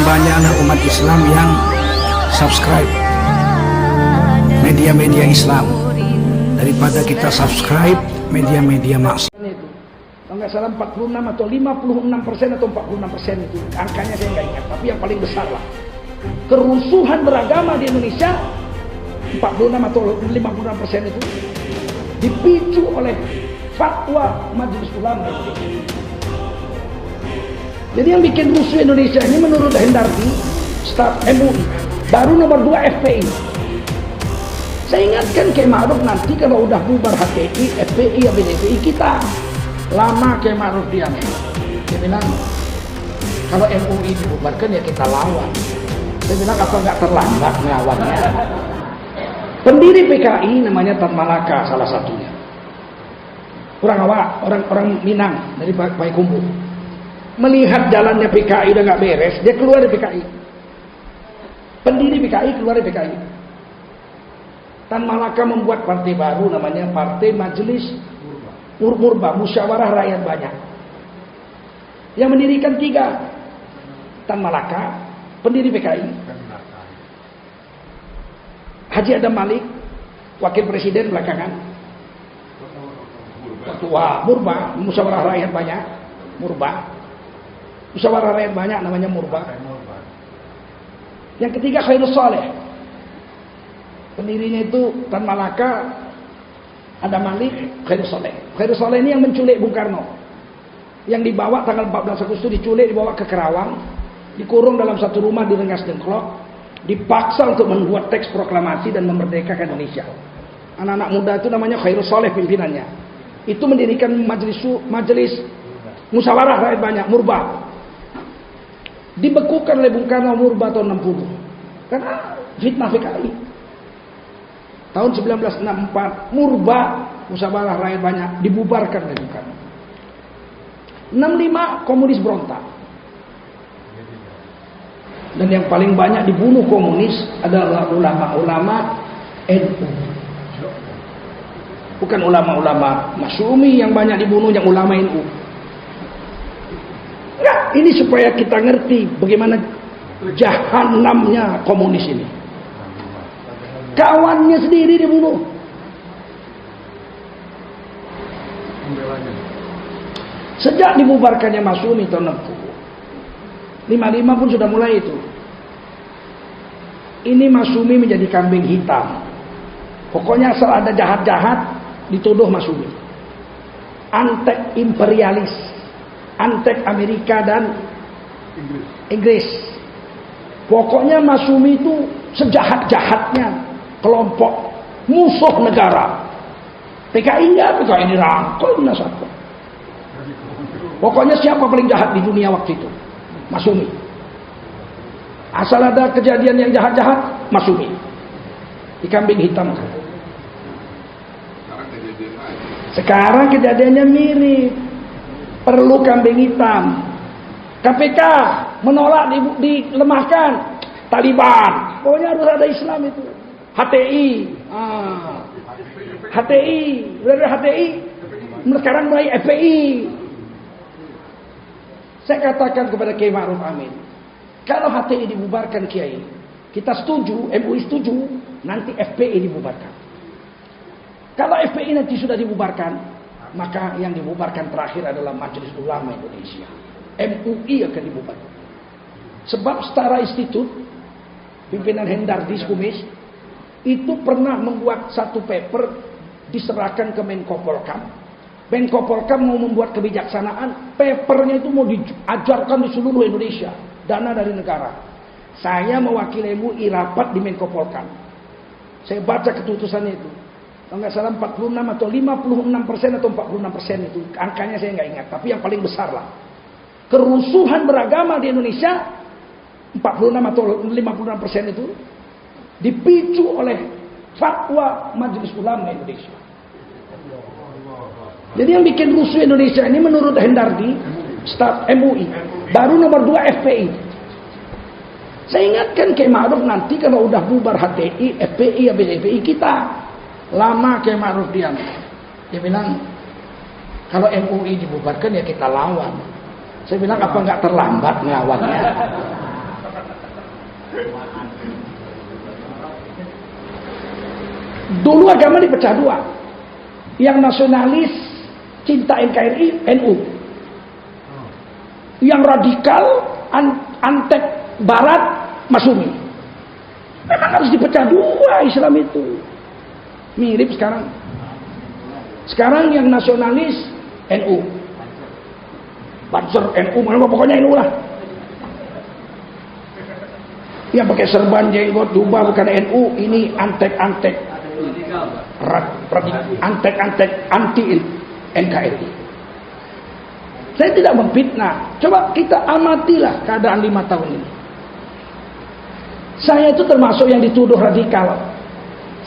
banyak anak umat Islam yang subscribe media-media Islam daripada kita subscribe media-media maksiat. Itu kalau nggak salah 46 atau 56% atau 46% itu angkanya saya nggak ingat, tapi yang paling besar lah kerusuhan beragama di Indonesia. 46 atau 56% itu dipicu oleh fatwa Majelis Ulama Indonesia. Jadi yang bikin rusuh Indonesia ini menurut Hendardi, staf MUI, baru nomor 2 FPI. Saya ingatkan Kiai Ma'ruf, nanti kalau udah bubar HTI, FPI, ABDPI kita. Lama Kiai Ma'ruf diam. Dia bilang, kalau MUI dibubarkan ya kita lawan. Saya bilang, apa nggak terlambat melawannya? Pendiri PKI namanya Tan Malaka salah satunya. Orang Minang dari Payakumbuh. Melihat jalannya PKI udah nggak beres, dia keluar dari PKI. Pendiri PKI keluar dari PKI. Tan Malaka membuat partai baru namanya Partai Majelis Murba, Musyawarah Rakyat Banyak. Yang mendirikan 3. Tan Malaka, pendiri PKI. Haji Adam Malik, wakil presiden belakangan. Ketua Murba, Musyawarah Rakyat Banyak, Murba. Musyawarah Rakyat Banyak namanya Murba. Yang ketiga Khairul Saleh. Pendirinya itu Tan Malaka, Adam Malik, Khairul Saleh. Khairul Saleh ini yang menculik Bung Karno. Yang dibawa tanggal 14 Agustus diculik, dibawa ke Kerawang, dikurung dalam satu rumah di Rengas Dengklok, dipaksa untuk membuat teks proklamasi dan memerdekakan Indonesia. Anak-anak muda itu namanya Khairul Saleh pimpinannya. Itu mendirikan majelis Musyawarah Rakyat Banyak, Murba. Dibekukan oleh Bung Karno Murba tahun 60 karena fitnah PKI. Tahun 1964 Murba, Musyawarah Rakyat Banyak, dibubarkan oleh Bung Karno. 65 komunis berontak. Dan yang paling banyak dibunuh komunis adalah ulama-ulama NU. Bukan ulama-ulama Masyumi yang banyak dibunuh, yang ulama NU. Nah, ini supaya kita ngerti bagaimana jahanamnya komunis ini. Kawannya sendiri dibunuh. Sejak dibubarkannya Masyumi tahun 60, 55 pun sudah mulai itu. Ini Masyumi menjadi kambing hitam. Pokoknya asal ada jahat-jahat dituduh Masyumi. Antek imperialis, antek Amerika dan Inggris. Pokoknya Masyumi itu sejahat-jahatnya kelompok musuh negara. PKI enggak, PKI dirangkul nasabah. Pokoknya siapa paling jahat di dunia waktu itu? Masyumi. Asal ada kejadian yang jahat-jahat, Masyumi. Di kambing hitam. Sekarang kejadiannya mirip. Perlu kambing hitam. KPK menolak dilemahkan. Taliban. Pokoknya harus ada Islam itu. HTI. HTI. Udah ada HTI. Sekarang mulai FPI. Saya katakan kepada Kiai Ma'ruf Amin, kalau HTI dibubarkan Kiai, kita setuju, MUI setuju, nanti FPI dibubarkan. Kalau FPI nanti sudah dibubarkan, maka yang dibubarkan terakhir adalah Majelis Ulama Indonesia. MUI akan dibubarkan. Sebab Setara Institut, pimpinan Hendardi Kumis, itu pernah membuat satu paper diserahkan ke Menko Polkam. Menko Polkam mau membuat kebijaksanaan, papernya itu mau diajarkan di seluruh Indonesia, dana dari negara. Saya mewakili MUI rapat di Menko Polkam. Saya baca keputusannya itu. Kalau nggak salah 46 atau 56% atau 46% itu angkanya saya nggak ingat, tapi yang paling besar lah. Kerusuhan beragama di Indonesia 46 atau 56% itu dipicu oleh fatwa Majelis Ulama Indonesia. Jadi yang bikin rusuh Indonesia ini menurut Hendardi, staf MUI, baru nomor 2 FPI. Saya ingatkan Kiai Ma'ruf, nanti kalau udah bubar HTI, FPI, ABDPI kita. Lama Kiai Ma'ruf diam. Dia bilang, kalau MUI dibubarkan ya kita lawan. Saya bilang, apa nggak terlambat melawannya? Dulu agama dipecah dua. Yang nasionalis cinta NKRI, NU. Yang radikal antek barat, Masyumi. Memang harus dipecah dua Islam itu. Mirip sekarang. Sekarang yang nasionalis NU. Banser NU, mana pokoknya NU lah. Yang pakai serban jenggot jubah bukan NU, ini antek-antek. Antek-antek anti NKRI. Saya tidak memfitnah. Coba kita amatilah keadaan 5 tahun ini. Saya itu termasuk yang dituduh radikal.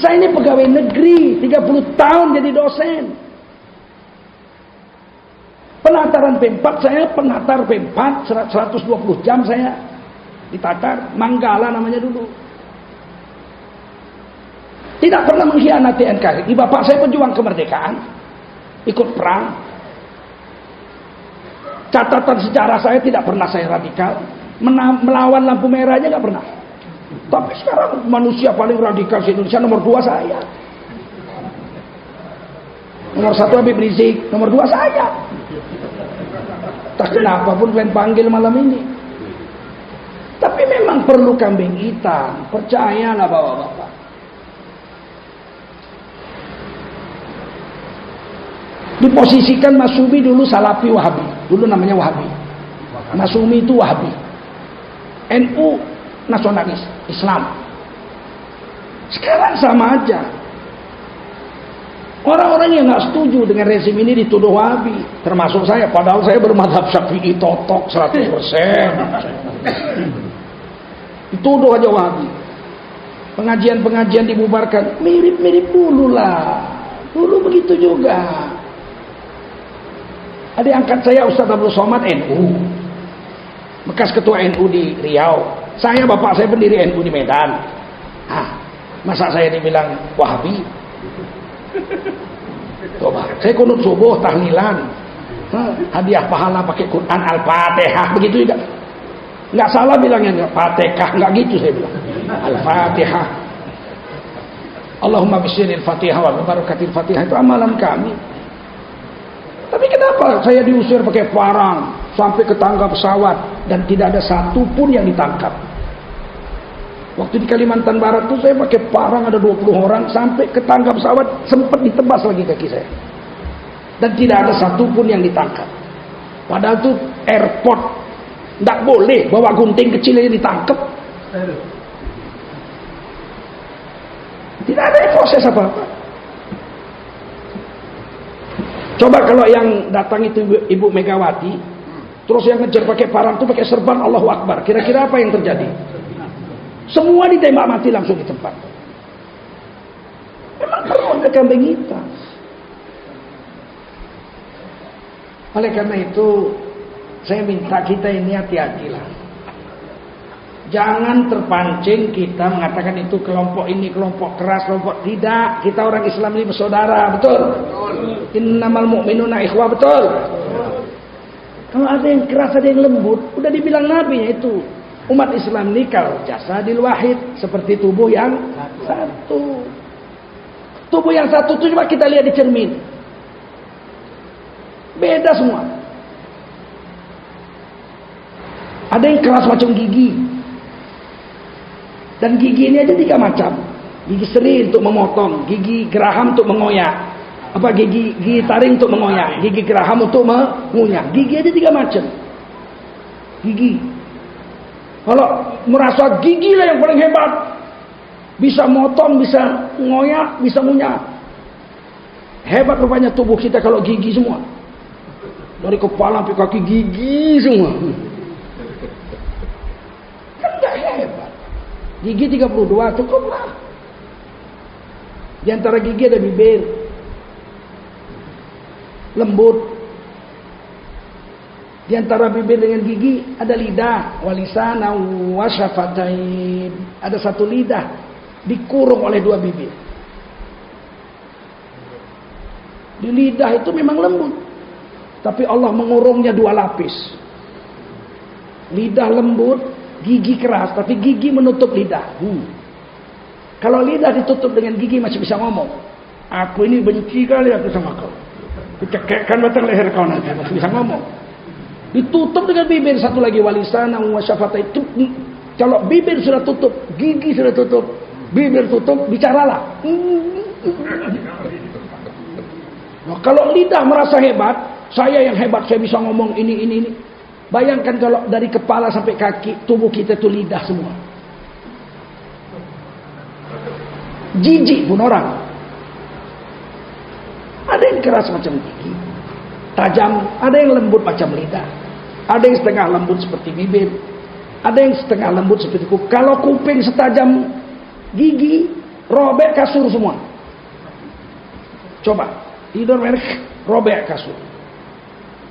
Saya ini pegawai negeri, 30 tahun jadi dosen. Penataran P4 saya, penatar P4 120 jam saya ditatar, Manggala namanya dulu. Tidak pernah mengkhianati NKRI. Bapak saya pejuang kemerdekaan, ikut perang. Catatan sejarah saya tidak pernah saya radikal, melawan lampu merah aja nggak pernah. Tapi sekarang manusia paling radikal di Indonesia nomor 2 saya. Nomor 1 Habib Rizik, nomor 2 saya. Tak kenapa pun kalian panggil malam ini. Tapi memang perlu kambing hitam, percayalah bapak-bapak. Diposisikan Masyumi dulu Salafi Wahabi, dulu namanya Wahabi. Masyumi itu Wahabi. NU nasionalis Islam. Sekarang sama aja. Orang-orang yang nggak setuju dengan rezim ini dituduh Wahabi, termasuk saya. Padahal saya bermadhab Syafi'i totok 100%. Dituduh aja Wahabi. Pengajian-pengajian dibubarkan. Mirip-mirip dulu lah. Dulu begitu juga. Ada yang angkat saya Ustaz Abdul Somad NU, bekas ketua NU di Riau. Saya bapak saya pendiri NU di Medan. Masa saya dibilang Wahabi? Coba, saya kunut subuh, tahlilan, hadiah pahala pakai Quran Al-Fatihah, begitu juga. Nggak salah bilangnya Fatihah, nggak gitu saya bilang. Al-Fatihah. Allahumma bismillahil Fatihah wa barakatil Fatihah, itu amalan kami. Tapi kenapa saya diusir pakai parang sampai ke tangga pesawat dan tidak ada satu pun yang ditangkap? Waktu di Kalimantan Barat tuh saya pakai parang ada 20 orang sampai ke tangga pesawat, sempat ditebas lagi kaki saya. Dan tidak ada satu pun yang ditangkap. Padahal tuh airport tidak boleh bawa gunting kecil aja ditangkap. Tidak ada proses apa-apa. Coba kalau yang datang itu Ibu Megawati, terus yang ngejar pakai parang tuh pakai serban Allahu Akbar. Kira-kira apa yang terjadi? Semua ditembak mati langsung di tempat. Memang perlu ada kambing hitam. Oleh karena itu, saya minta kita ini hati-hatilah. Jangan terpancing kita mengatakan itu kelompok ini kelompok keras, kelompok tidak. Kita orang Islam ini bersaudara, betul? Innamal mu'minuna ikhwah, betul? Kalau ada yang keras, ada yang lembut, udah dibilang Nabi itu. Umat Islam ini kal jasadil wahid, seperti tubuh yang satu. Tubuh yang satu itu coba kita lihat di cermin. Beda semua. Ada yang keras macam gigi. Dan gigi ini aja 3 macam. Gigi seri untuk memotong, gigi geraham untuk mengoyak. Gigi taring untuk mengoyak, gigi geraham untuk mengunyah. Gigi aja 3 macam. Gigi. Kalau merasa gigi lah yang paling hebat, bisa motong, bisa ngoyak, bisa ngunyah. Hebat rupanya tubuh kita kalau gigi semua. Dari kepala sampai kaki gigi semua. Kan gak hebat. Gigi 32 cukup lah. Di antara gigi ada bibir, lembut. Di antara bibir dengan gigi ada lidah, walisana wasyafatain. Ada satu lidah dikurung oleh 2 bibir. Di lidah itu memang lembut, tapi Allah mengurungnya 2 lapis. Lidah lembut, Gigi keras, tapi gigi menutup lidah. Kalau lidah ditutup dengan gigi masih bisa ngomong. Aku ini benci kali aku sama kau. Cekekkan batang leher kau nanti, masih bisa ngomong. Ditutup dengan bibir. Satu lagi, walisana wa syafatai. Kalau bibir sudah tutup, gigi sudah tutup, bibir tutup, bicaralah. Nah, kalau lidah merasa hebat, saya yang hebat, saya bisa ngomong ini. Bayangkan kalau dari kepala sampai kaki, tubuh kita itu lidah semua. Jijik pun orang. Ada yang keras macam gigi, tajam, ada yang lembut macam lidah, ada yang setengah lembut seperti bibir, ada yang setengah lembut seperti kuping. Kalau kuping setajam gigi, robek kasur semua. Coba tidur merek, robek kasur.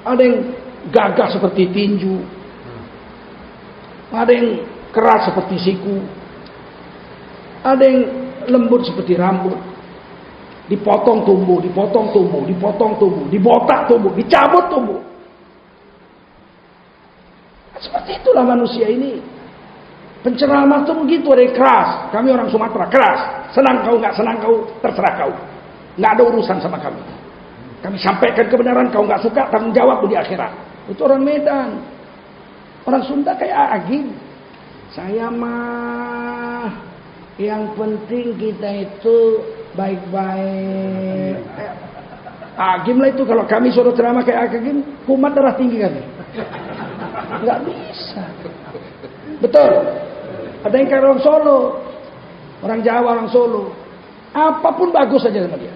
Ada yang gagah seperti tinju, ada yang keras seperti siku, ada yang lembut seperti rambut. Dipotong tumbuh, dipotong tumbuh, dipotong tumbuh, dibotak tumbuh, dicabut tumbuh. Seperti itulah manusia ini. Penceramah itu begitu, ada yang keras. Kami orang Sumatera, keras. Senang kau, nggak senang kau, terserah kau. Nggak ada urusan sama kami. Kami sampaikan kebenaran, kau nggak suka, tanggung jawab di akhirat. Itu orang Medan. Orang Sunda kayak Agim. Saya mah, yang penting kita itu baik-baik. Agim lah itu. Kalau kami suruh ceramah kayak Agim, kumat darah tinggi kami. Nggak bisa. Betul. Ada yang kayak orang Solo, orang Jawa, orang Solo. Apapun bagus saja sama dia.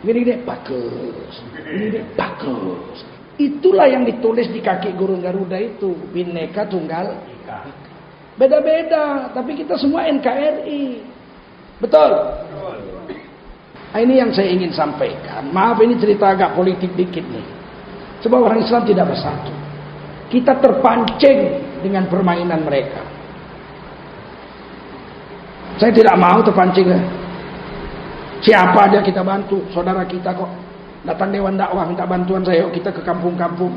Gini-gini bagus, gini bagus. Itulah yang ditulis di kaki Gurun Garuda itu, Bhinneka Tunggal Ika. Beda-beda, tapi kita semua NKRI. Betul? Nah, ini yang saya ingin sampaikan. Maaf, ini cerita agak politik dikit nih. Sebab orang Islam tidak bersatu. Kita terpancing dengan permainan mereka. Saya tidak mau terpancing. Siapa aja kita bantu. Saudara kita kok datang Dewan Dakwah minta bantuan saya. Yuk kita ke kampung-kampung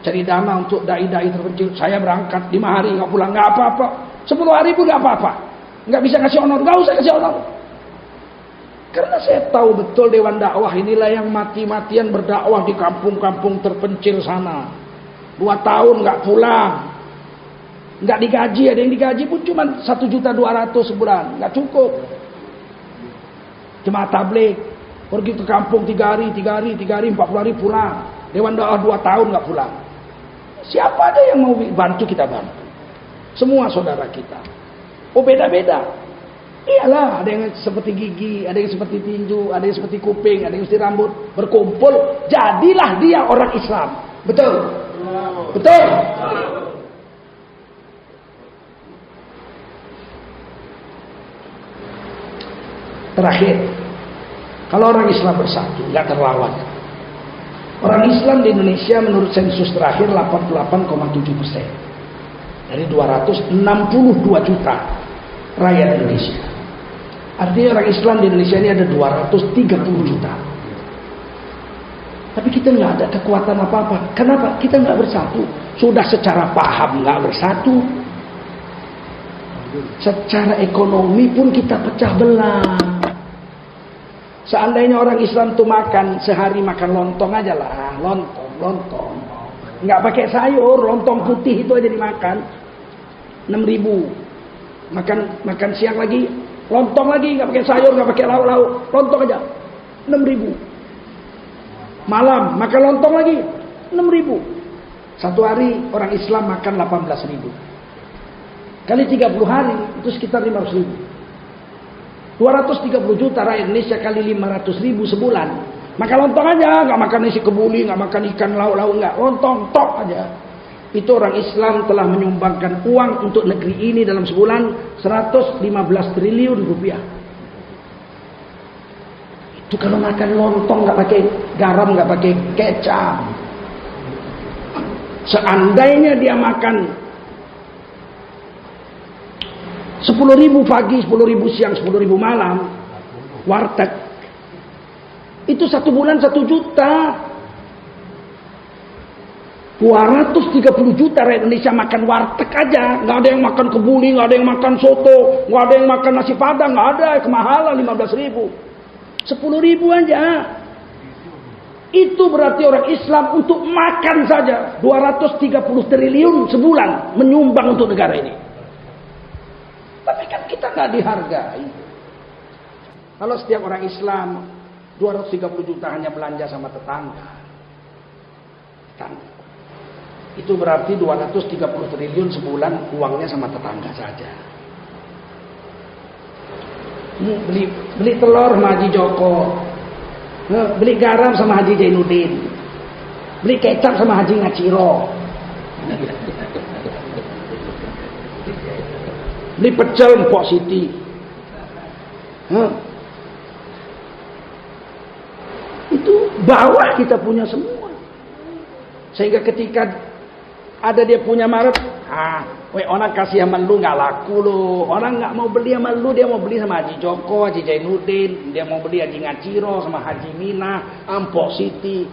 cari dana untuk dai-dai terpencil. Saya berangkat 5 hari nggak pulang, nggak apa-apa. 10 hari pun nggak apa-apa. Nggak bisa kasih honor, nggak usah kasih honor. Karena saya tahu betul Dewan Dakwah inilah yang mati-matian berdakwah di kampung-kampung terpencil sana. 2 tahun nggak pulang, nggak digaji. Ada yang digaji pun cuma 1.200.000 sebulan, nggak cukup. Jemaah tabligh pergi ke kampung 3 hari, 40 hari pulang. Dewan Dakwah 2 tahun nggak pulang. Siapa ada yang mau bantu, kita bantu. Semua saudara kita. Oh, beda-beda. Iyalah, ada yang seperti gigi, ada yang seperti tinju, ada yang seperti kuping, ada yang seperti rambut. Berkumpul, jadilah dia orang Islam. Betul? Betul? Terakhir, kalau orang Islam bersatu, nggak terlawan. Orang Islam di Indonesia menurut sensus terakhir 88,7%. Dari 262 juta rakyat Indonesia. Artinya orang Islam di Indonesia ini ada 230 juta. Tapi kita nggak ada kekuatan apa-apa. Kenapa? Kita nggak bersatu. Sudah secara paham nggak bersatu. Secara ekonomi pun kita pecah belah. Seandainya orang Islam tuh makan sehari makan lontong aja lah, lontong. Nggak pakai sayur, lontong putih itu aja dimakan 6.000. Makan siang lagi, lontong lagi, nggak pakai sayur, nggak pakai lauk-lauk, lontong aja 6.000. Malam makan lontong lagi 6.000. Satu hari orang Islam makan 18.000. Kali 30 hari itu sekitar 500.000. 230 juta rakyat Indonesia kali 500.000 sebulan. Makan lontong aja, nggak makan nasi kebuli, nggak makan ikan lauk-lauk, nggak, lontong tok aja. Itu orang Islam telah menyumbangkan uang untuk negeri ini dalam sebulan 115 triliun rupiah. Itu kalau makan lontong nggak pakai garam, nggak pakai kecap. Seandainya dia makan 10.000 pagi, 10.000 siang, 10.000 malam, warteg, itu 1 bulan 1 juta. 230 juta rakyat Indonesia makan warteg aja, nggak ada yang makan kebuli, nggak ada yang makan soto, nggak ada yang makan nasi padang, nggak ada, kemahalan 15.000, 10.000 aja. Itu berarti orang Islam untuk makan saja 230 triliun sebulan menyumbang untuk negara ini. Tapi kan kita nggak dihargai. Kalau setiap orang Islam 230 juta hanya belanja sama tetangga, itu berarti 230 triliun sebulan uangnya sama tetangga saja. Beli telur sama Haji Joko, beli garam sama Haji Jainuddin, beli kecap sama Haji Ngaciro, beli pecel Mpok Siti. Itu bawah kita punya semua. Sehingga ketika ada dia punya Maret, orang kasih sama lu nggak laku lu, orang nggak mau beli sama lu, dia mau beli sama Haji Joko, Haji Jainuddin, dia mau beli Haji Ngaciro sama Haji Mina, Mpok Siti.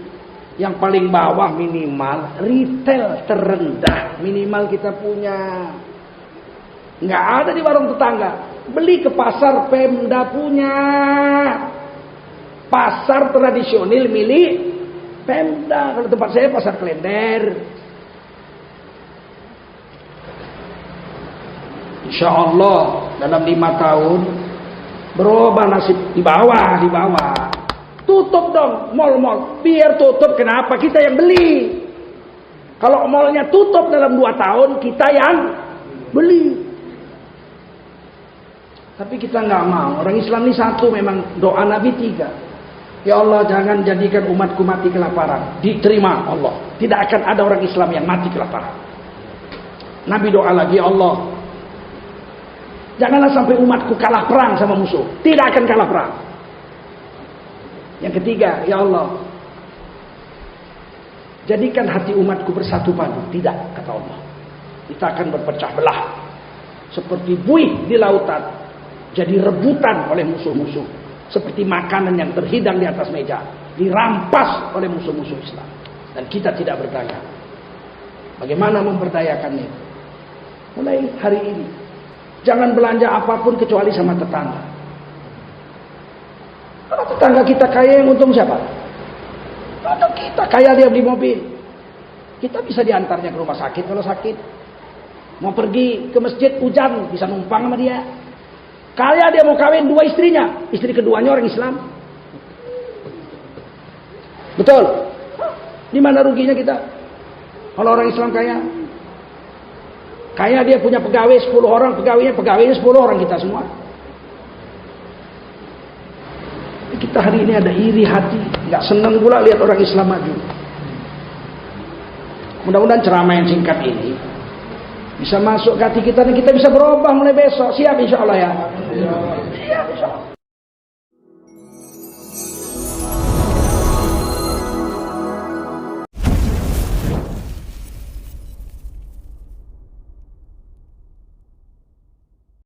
Yang paling bawah minimal retail terendah minimal kita punya, nggak ada di warung tetangga. Beli ke pasar Pemda punya, pasar tradisional milik Pemda. Kalau tempat saya pasar Klender. Insya Allah dalam 5 tahun berubah nasib di bawah. Tutup dong mal-mal, biar tutup. Kenapa? Kita yang beli. Kalau malnya tutup dalam 2 tahun, kita yang beli. Tapi kita nggak mau. Orang Islam ini satu, memang doa Nabi 3. Ya Allah, jangan jadikan umatku mati kelaparan. Diterima Allah. Tidak akan ada orang Islam yang mati kelaparan. Nabi doa lagi, ya Allah, janganlah sampai umatku kalah perang sama musuh. Tidak akan kalah perang. Yang ketiga, ya Allah, jadikan hati umatku bersatu padu. Tidak, kata Allah. Kita akan berpecah belah. Seperti buih di lautan, jadi rebutan oleh musuh-musuh. Seperti makanan yang terhidang di atas meja, dirampas oleh musuh-musuh Islam. Dan kita tidak berdaya. Bagaimana memberdayakannya? Mulai hari ini, jangan belanja apapun kecuali sama tetangga. Kalau tetangga kita kaya, yang untung siapa? Kalau kita kaya, dia beli mobil, kita bisa diantarnya ke rumah sakit kalau sakit. Mau pergi ke masjid hujan, bisa numpang sama dia. Kaya dia mau kawin 2 istrinya, istri keduanya orang Islam. Betul? Di mana ruginya kita? Kalau orang Islam kaya, dia punya pegawai 10 orang, pegawainya 10 orang, kita semua. Kita hari ini ada iri hati, nggak senang pula lihat orang Islam maju. Mudah-mudahan ceramah yang singkat ini bisa masuk ke hati kita dan kita bisa berubah mulai besok. Siap insya Allah ya. Siap insya Allah.